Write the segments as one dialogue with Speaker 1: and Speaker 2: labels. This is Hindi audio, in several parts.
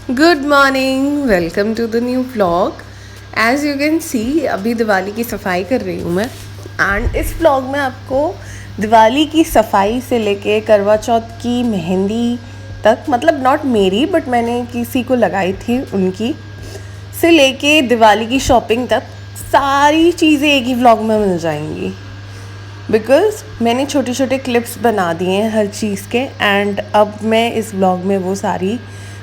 Speaker 1: Good morning, welcome to the new vlog. As you can see अभी दिवाली की सफाई कर रही हूँ मैं। एंड इस व्लॉग में आपको दिवाली की सफाई से लेके करवा चौथ की मेहंदी तक, मतलब नॉट मेरी बट मैंने किसी को लगाई थी उनकी, से लेके दिवाली की शॉपिंग तक सारी चीज़ें एक ही व्लॉग में मिल जाएंगी। बिकॉज़ मैंने छोटे छोटे क्लिप्स बना दिए हैं हर चीज़ के, एंड अब मैं इस व्लॉग में वो सारी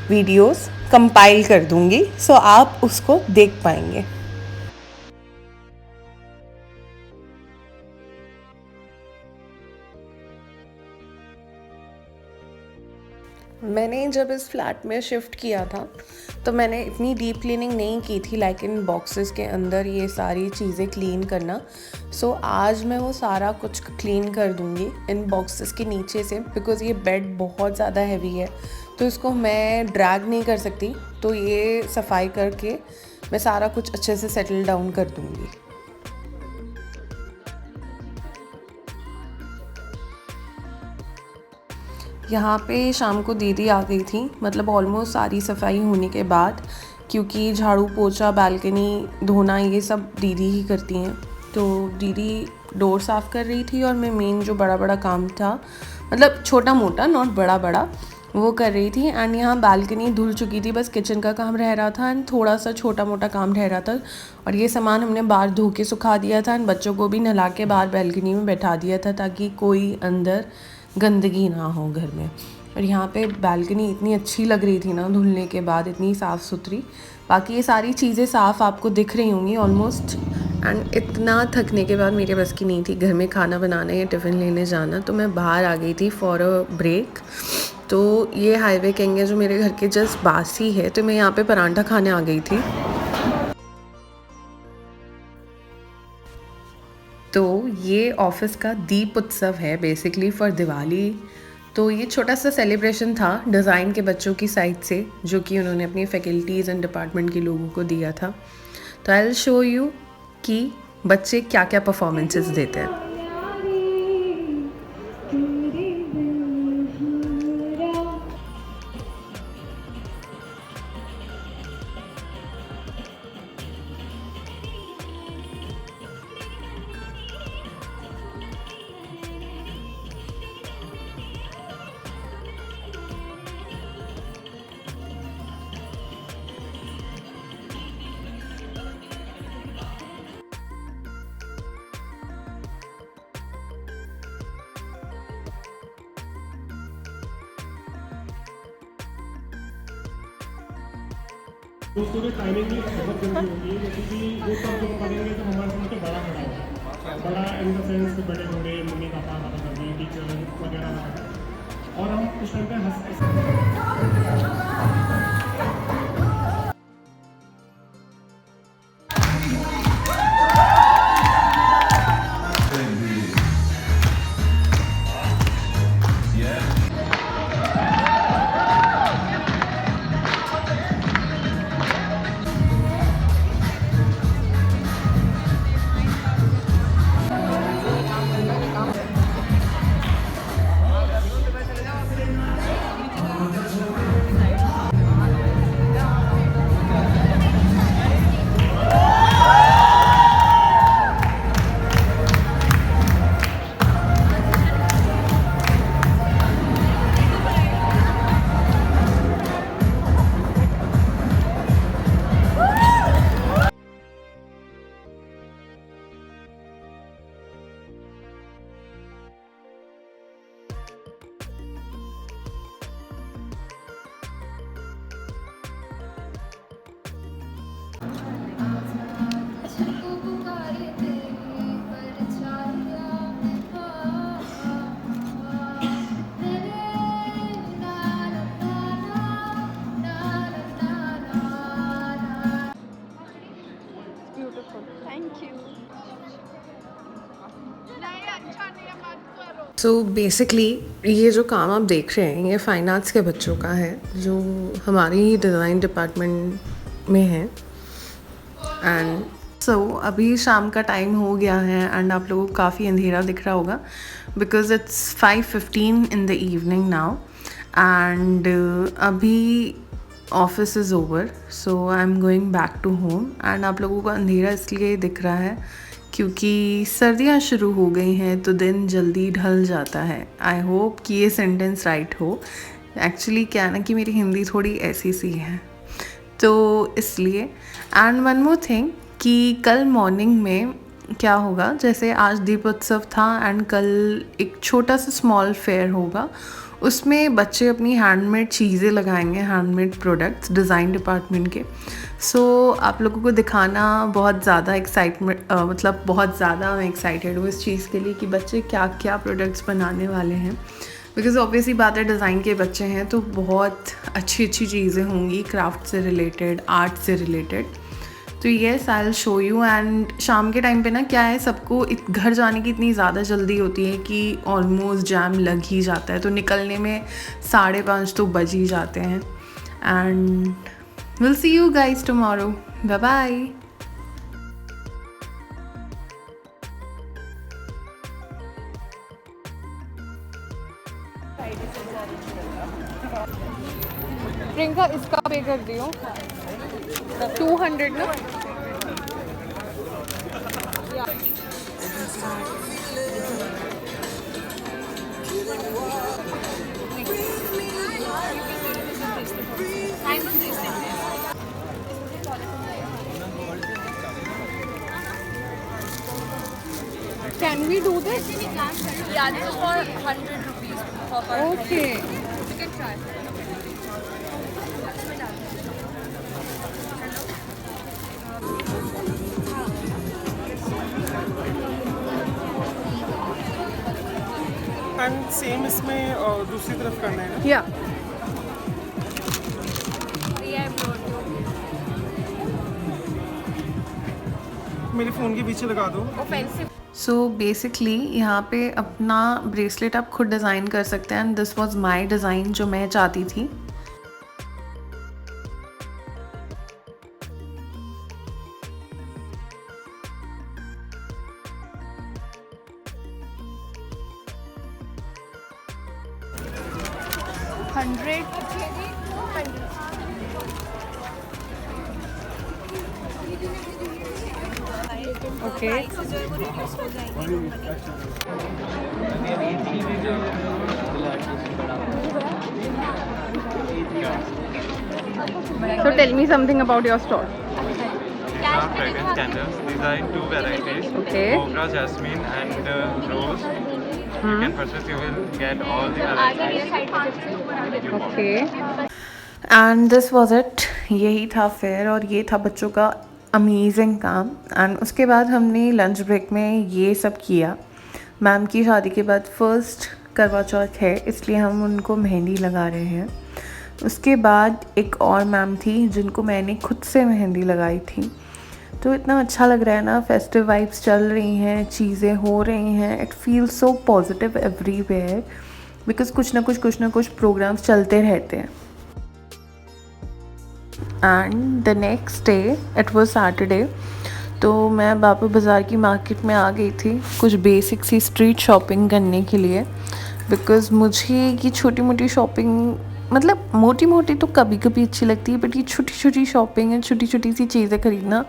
Speaker 1: वीडियोस कंपाइल कर दूंगी, सो आप उसको देख पाएंगे। मैंने जब इस फ्लैट में शिफ्ट किया था तो मैंने इतनी डीप क्लीनिंग नहीं की थी, लाइक इन बॉक्सेस के अंदर ये सारी चीज़ें क्लीन करना। सो आज मैं वो सारा कुछ क्लीन कर दूंगी इन बॉक्सेस के नीचे से, बिकॉज़ ये बेड बहुत ज़्यादा हैवी है तो इसको मैं ड्रैग नहीं कर सकती। तो ये सफाई करके मैं सारा कुछ अच्छे से सेटल डाउन कर दूंगी। यहाँ पे शाम को दीदी आ गई थी, मतलब ऑलमोस्ट सारी सफाई होने के बाद, क्योंकि झाड़ू पोछा बालकनी धोना ये सब दीदी ही करती हैं। तो दीदी डोर साफ़ कर रही थी और मैं मेन जो बड़ा बड़ा काम था, मतलब छोटा मोटा नॉट बड़ा बड़ा, वो कर रही थी। एंड यहाँ बालकनी धुल चुकी थी, बस किचन का काम रह रहा था एंड थोड़ा सा छोटा मोटा काम रह रहा था। और ये सामान हमने बाहर धो के सुखा दिया था एंड बच्चों को भी नहला के बाहर बालकनी में बैठा दिया था ताकि कोई अंदर गंदगी ना हो घर में। और यहाँ पे बालकनी इतनी अच्छी लग रही थी ना धुलने के बाद, इतनी साफ़ सुथरी। बाकी ये सारी चीज़ें साफ़ आपको दिख रही होंगी ऑलमोस्ट। एंड इतना थकने के बाद मेरे बस की नहीं थी घर में खाना बनाना या टिफ़िन लेने जाना, तो मैं बाहर आ गई थी फॉर अ ब्रेक। तो ये हाईवे कहेंगे जो मेरे घर के जस्ट बासी है, तो मैं यहाँ पे परांठा खाने आ गई थी। तो ये ऑफिस का दीप उत्सव है बेसिकली फॉर दिवाली। तो ये छोटा सा सेलिब्रेशन था डिज़ाइन के बच्चों की साइड से, जो कि उन्होंने अपनी फैकल्टीज़ एंड डिपार्टमेंट के लोगों को दिया था। तो आई विल शो यू कि बच्चे क्या क्या परफॉर्मेंसेस देते हैं।
Speaker 2: दोस्तों की टाइमिंग भी बहुत जल्दी होगी है, क्योंकि वो सब जब पढ़ेंगे तो हमारे समझ के बड़ा खड़ा होगा, बड़ा इन द सेंस बड़े होंगे, मम्मी पापा दादा दादी टीचर वगैरह वगैरह, और हम उस टाइम पे
Speaker 1: सो बेसिकली ये जो काम आप देख रहे हैं ये फ़ाइन आर्ट्स के बच्चों का है, जो हमारी ही डिज़ाइन डिपार्टमेंट में है। एंड सो अभी शाम का टाइम हो गया है एंड आप लोगों को काफ़ी अंधेरा दिख रहा होगा, because it's 5:15 in the evening now. And अभी office is over, so I am going back to home. And आप लोगों को अंधेरा इसलिए दिख रहा है क्योंकि सर्दियाँ शुरू हो गई हैं तो दिन जल्दी ढल जाता है। आई होप कि ये सेंटेंस राइट हो। एक्चुअली क्या है ना कि मेरी हिंदी थोड़ी ऐसी सी है, तो इसलिए। एंड वन मोर थिंग कि कल मॉर्निंग में क्या होगा, जैसे आज दीपोत्सव था एंड कल एक छोटा सा स्मॉल फेयर होगा, उसमें बच्चे अपनी हैंडमेड चीज़ें लगाएंगे, हैंडमेड प्रोडक्ट्स डिज़ाइन डिपार्टमेंट के। सो आप लोगों को दिखाना बहुत ज़्यादा एक्साइटमेंट, मतलब बहुत ज़्यादा मैं एक्साइटेड हूँ इस चीज़ के लिए कि बच्चे क्या क्या प्रोडक्ट्स बनाने वाले हैं। बिकॉज़ ऑब्वियसली बात है, डिज़ाइन के बच्चे हैं तो बहुत अच्छी अच्छी चीज़ें होंगी क्राफ्ट से रिलेटेड, आर्ट से रिलेटेड। तो yes, I will show you. And शाम के टाइम पे ना क्या है, सबको घर जाने की इतनी ज़्यादा जल्दी होती है कि ऑलमोस्ट जैम लग ही जाता है, तो निकलने में 5:30 तो बज ही जाते हैं। And will see you guys tomorrow, bye bye.
Speaker 3: Priyanka इसका पे कर दियो 200 ना। Can we do this?
Speaker 4: Yeah, this is for 100 rupees for per head.
Speaker 3: Okay.
Speaker 4: You can try.
Speaker 2: And same इसमें दूसरी तरफ करना है ना?
Speaker 3: Yeah.
Speaker 2: मेरे फ़ोन के पीछे लगा दो।
Speaker 4: Offensive.
Speaker 1: सो बेसिकली यहाँ पे अपना ब्रेसलेट आप खुद डिज़ाइन कर सकते हैं। And this was my design जो मैं चाहती थी।
Speaker 3: Okay. So tell me something about your store.
Speaker 5: These are fragrance candles. These are in two varieties.
Speaker 3: Okay.
Speaker 5: Mocha, jasmine and rose. You can purchase, you will get all the varieties.
Speaker 3: Okay.
Speaker 1: And this was it, यही था फेयर और ये था बच्चों का अमेजिंग काम। एंड उसके बाद हमने लंच ब्रेक में ये सब किया। मैम की शादी के बाद फर्स्ट करवा चौथ है, इसलिए हम उनको मेहंदी लगा रहे हैं। उसके बाद एक और मैम थी जिनको मैंने खुद से मेहंदी लगाई थी। तो इतना अच्छा लग रहा है ना, फेस्टिव वाइब्स चल रही हैं, चीज़ें हो रही हैं। It feels so positive everywhere because कुछ ना कुछ प्रोग्राम्स चलते रहते हैं। And the next day it was Saturday, तो मैं बापू बाज़ार की मार्केट में आ गई थी कुछ बेसिक सी स्ट्रीट शॉपिंग करने के लिए। बिकॉज़ मुझे ये छोटी मोटी शॉपिंग, मतलब मोटी मोटी तो कभी कभी अच्छी लगती है, बट ये छोटी छोटी शॉपिंग है, छोटी छोटी सी चीज़ें ख़रीदना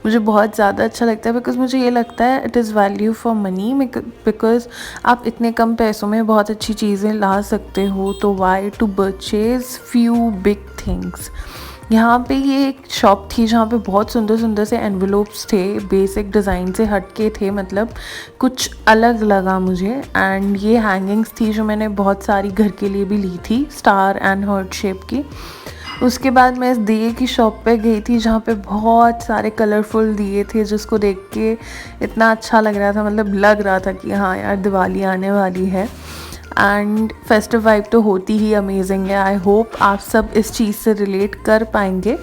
Speaker 1: मुझे बहुत ज़्यादा अच्छा लगता है। बिकॉज़ मुझे ये लगता है it is value for money. Because आप इतने कम पैसों में बहुत अच्छी चीज़ें ला सकते हो, तो why to purchase few big things. यहाँ पे ये एक शॉप थी जहाँ पे बहुत सुंदर सुंदर से एनवेलोप्स थे, बेसिक डिज़ाइन से हटके थे, मतलब कुछ अलग लगा मुझे। एंड ये हैंगिंग्स थी जो मैंने बहुत सारी घर के लिए भी ली थी, स्टार एंड हार्ट शेप की। उसके बाद मैं इस दिए की शॉप पे गई थी जहाँ पे बहुत सारे कलरफुल दिए थे, जिसको देख के इतना अच्छा लग रहा था, मतलब लग रहा था कि हाँ यार दिवाली आने वाली है। एंड फेस्टिव वाइब तो होती ही अमेजिंग है। आई होप आप सब इस चीज़ से रिलेट कर पाएंगे।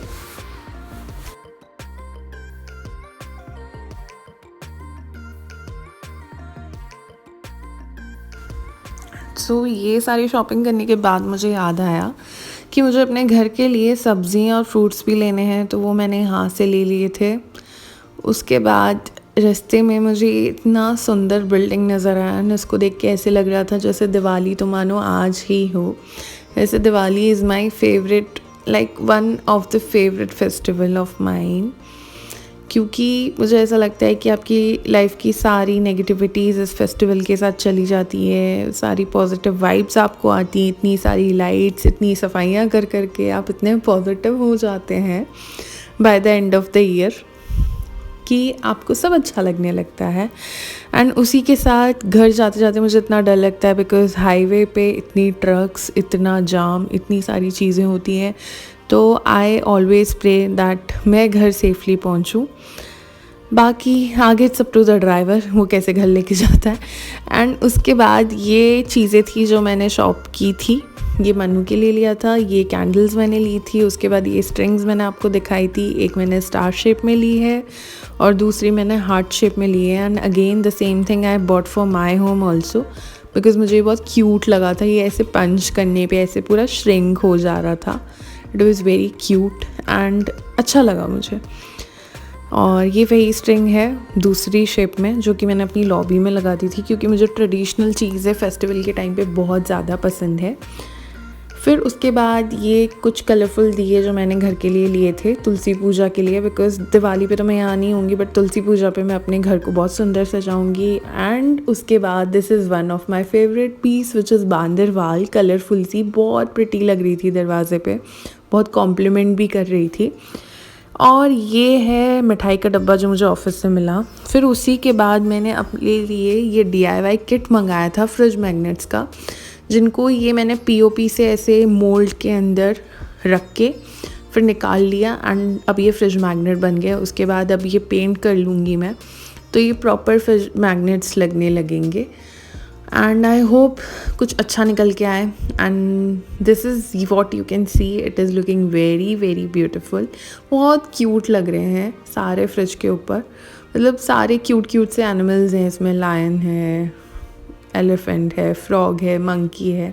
Speaker 1: सो ये सारी शॉपिंग करने के बाद मुझे याद आया कि मुझे अपने घर के लिए सब्जियां और फ्रूट्स भी लेने हैं, तो वो मैंने यहाँ से ले लिए थे। उसके बाद रास्ते में मुझे इतना सुंदर बिल्डिंग नज़र आया ना, इसको देख के ऐसे लग रहा था जैसे दिवाली तो मानो आज ही हो। वैसे Diwali is my favourite like one of the favourite festival of mine, क्योंकि मुझे ऐसा लगता है कि आपकी लाइफ की सारी नेगेटिविटीज़ इस फेस्टिवल के साथ चली जाती है, सारी पॉजिटिव वाइब्स आपको आती हैं, इतनी सारी लाइट्स, इतनी सफाइयाँ कर करके आप इतने पॉजिटिव हो जाते हैं by the end of the year कि आपको सब अच्छा लगने लगता है। एंड उसी के साथ घर जाते जाते मुझे इतना डर लगता है बिकॉज़ हाईवे पे इतनी ट्रक्स, इतना जाम, इतनी सारी चीज़ें होती हैं, तो आई ऑलवेज़ प्रे दैट मैं घर सेफली पहुंचूं। बाकी आगे it's up to the driver, वो कैसे घर लेके जाता है। एंड उसके बाद ये चीज़ें थी जो मैंने शॉप की थी, ये मन्नू के लिए लिया था, ये कैंडल्स मैंने ली थी, उसके बाद ये स्ट्रिंग्स मैंने आपको दिखाई थी, एक मैंने स्टार शेप में ली है और दूसरी मैंने हार्ट शेप में ली है। And again the same thing I bought for my home also because मुझे बहुत क्यूट लगा था, ये ऐसे पंच करने पे ऐसे पूरा श्रिंक हो जा रहा था। It was very cute and अच्छा लगा मुझे। और ये वही स्ट्रिंग है दूसरी शेप में जो कि मैंने अपनी लॉबी में लगा दी थी, क्योंकि मुझे ट्रेडिशनल चीज़ें फेस्टिवल के टाइम पे बहुत ज़्यादा पसंद है। फिर उसके बाद ये कुछ कलरफुल दिए जो मैंने घर के लिए लिए थे तुलसी पूजा के लिए, बिकॉज दिवाली पे तो मैं यहाँ नहीं होंगी बट तुलसी पूजा पे मैं अपने घर को बहुत सुंदर सजाऊंगी। एंड उसके बाद this is one of my favourite piece which is बांदरवाल, कलरफुल सी, बहुत प्रिटी लग रही थी दरवाजे पे, बहुत कॉम्प्लीमेंट भी कर रही थी। और ये है मिठाई का डब्बा जो मुझे ऑफिस से मिला। फिर उसी के बाद मैंने अपने लिए ये DIY किट मंगाया था फ्रिज मैग्नेट्स का, जिनको ये मैंने POP से ऐसे मोल्ड के अंदर रख के फिर निकाल लिया एंड अब ये फ्रिज मैग्नेट बन गया। उसके बाद अब ये पेंट कर लूँगी मैं, तो ये प्रॉपर फ्रिज मैग्नेट्स लगने लगेंगे। एंड आई होप कुछ अच्छा निकल के आए। And this is what you can C, it is looking very very beautiful. बहुत क्यूट लग रहे हैं सारे फ्रिज के ऊपर, मतलब सारे क्यूट क्यूट से एनिमल्स हैं इसमें, लायन है, एलिफेंट है, फ्रॉग है, मंकी है।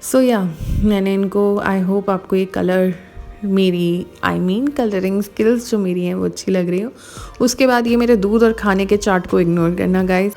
Speaker 1: सो या मैंने इनको, आई होप आपको ये कलर मेरी कलरिंग स्किल्स जो मेरी हैं वो अच्छी लग रही हो। उसके बाद ये मेरे दूध और खाने के चार्ट को इग्नोर करना गाइस।